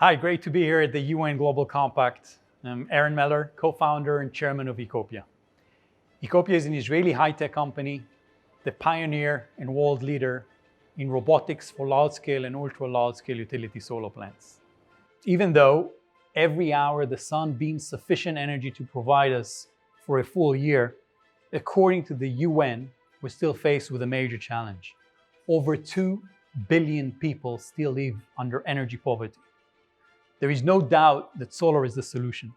Hi, great to be here at the UN Global Compact. I'm Eran Meller, co-founder and chairman of Ecoppia. Ecoppia is an Israeli high-tech company, the pioneer and world leader in robotics for large-scale and ultra-large-scale utility solar plants. Even though every hour the sun beams sufficient energy to provide us for a full year, according to the UN, we're still faced with a major challenge. Over 2 billion people still live under energy poverty. There is no doubt that solar is the solution.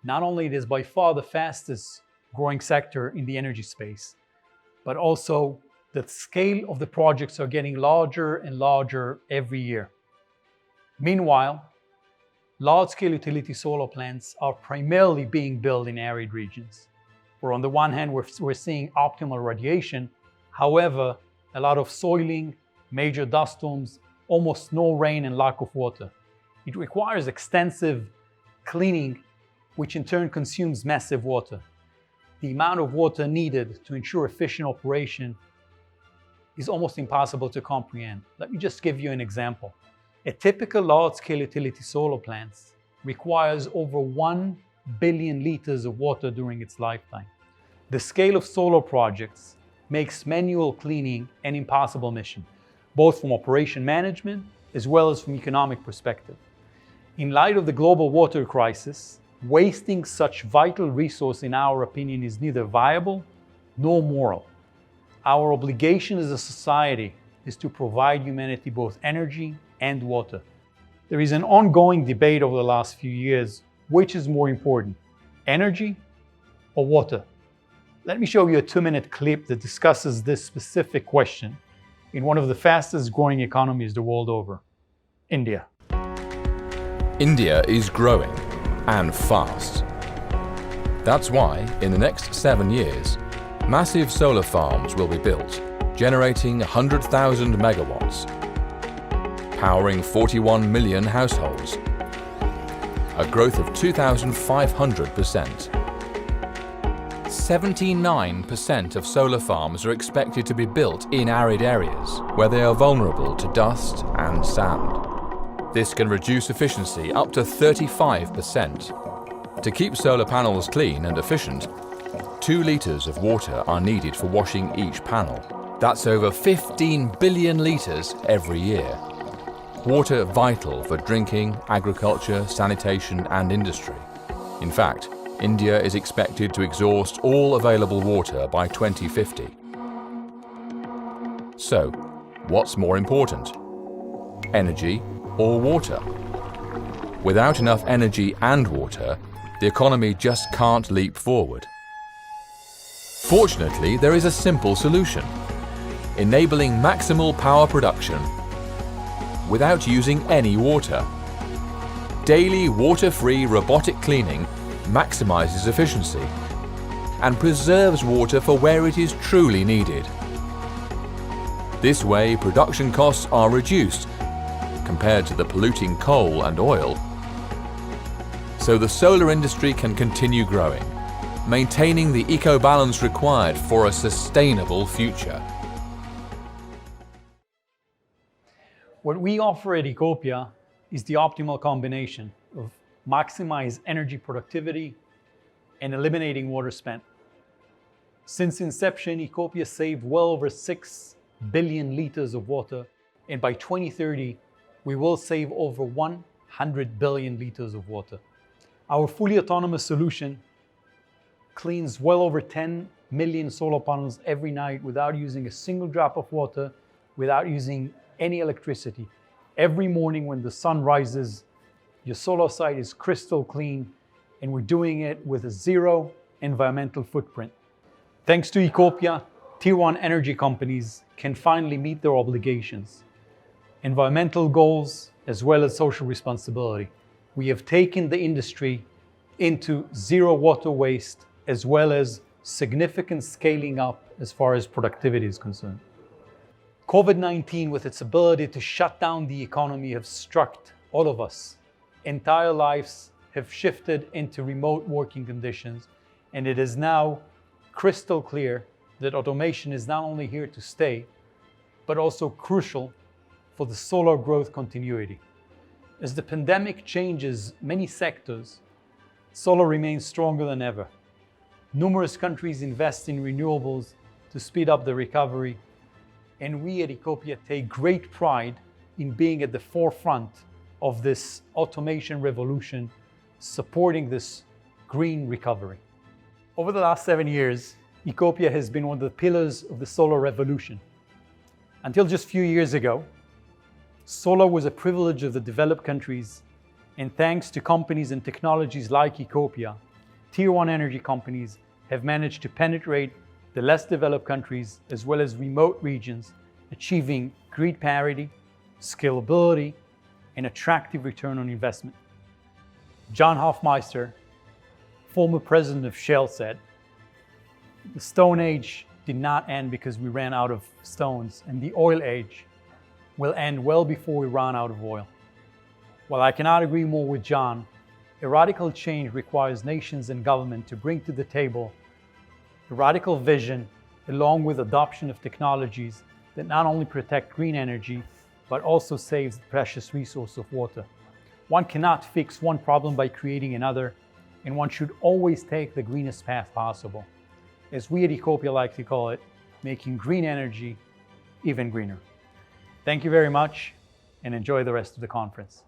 Not only it is by far the fastest growing sector in the energy space, but also the scale of the projects are getting larger and larger every year. Meanwhile, large-scale utility solar plants are primarily being built in arid regions, where on the one hand we're seeing optimal radiation, however, a lot of soiling, major dust storms, almost no rain and lack of water. It requires extensive cleaning, which in turn consumes massive water. The amount of water needed to ensure efficient operation is almost impossible to comprehend. Let me just give you an example. A typical large-scale utility solar plant requires over 1 billion liters of water during its lifetime. The scale of solar projects makes manual cleaning an impossible mission, both from operation management as well as from economic perspective. In light of the global water crisis, wasting such vital resource, in our opinion, is neither viable nor moral. Our obligation as a society is to provide humanity both energy and water. There is an ongoing debate over the last few years, which is more important, energy or water? Let me show you a 2-minute clip that discusses this specific question in one of the fastest growing economies the world over, India. India is growing, and fast. That's why, in the next 7 years, massive solar farms will be built, generating 100,000 megawatts, powering 41 million households, a growth of 2,500%. 79% of solar farms are expected to be built in arid areas, where they are vulnerable to dust and sand. This can reduce efficiency up to 35%. To keep solar panels clean and efficient, 2 liters of water are needed for washing each panel. That's over 15 billion liters every year. Water vital for drinking, agriculture, sanitation and industry. In fact, India is expected to exhaust all available water by 2050. So, what's more important? Energy or water? Without enough energy and water, the economy just can't leap forward. Fortunately, there is a simple solution: enabling maximal power production without using any water. Daily water-free robotic cleaning maximizes efficiency and preserves water for where it is truly needed. This way, production costs are reduced compared to the polluting coal and oil, so the solar industry can continue growing, maintaining the eco-balance required for a sustainable future. What we offer at Ecoppia is the optimal combination of maximize energy productivity and eliminating water spent. Since inception, Ecoppia saved well over 6 billion liters of water, and by 2030, we will save over 100 billion liters of water. Our fully autonomous solution cleans well over 10 million solar panels every night without using a single drop of water, without using any electricity. Every morning when the sun rises, your solar site is crystal clean, and we're doing it with a 0 environmental footprint. Thanks to Ecoppia, Tier 1 energy companies can finally meet their obligations, environmental goals, as well as social responsibility. We have taken the industry into 0 water waste, as well as significant scaling up as far as productivity is concerned. COVID-19, with its ability to shut down the economy, have struck all of us. Entire lives have shifted into remote working conditions, and it is now crystal clear that automation is not only here to stay, but also crucial for the solar growth continuity. As the pandemic changes many sectors, solar remains stronger than ever. Numerous countries invest in renewables to speed up the recovery, and we at Ecoppia take great pride in being at the forefront of this automation revolution, supporting this green recovery. Over the last 7 years, Ecoppia has been one of the pillars of the solar revolution. Until just a few years ago, solar was a privilege of the developed countries, and thanks to companies and technologies like Ecoppia, Tier 1 energy companies have managed to penetrate the less developed countries as well as remote regions, achieving grid parity, scalability, and attractive return on investment. John Hofmeister, former president of Shell, said, "The Stone Age did not end because we ran out of stones, and the oil age will end well before we run out of oil." While I cannot agree more with John, a radical change requires nations and government to bring to the table a radical vision along with adoption of technologies that not only protect green energy, but also saves the precious resource of water. One cannot fix one problem by creating another, and one should always take the greenest path possible. As we at Ecoppia like to call it, making green energy even greener. Thank you very much, and enjoy the rest of the conference.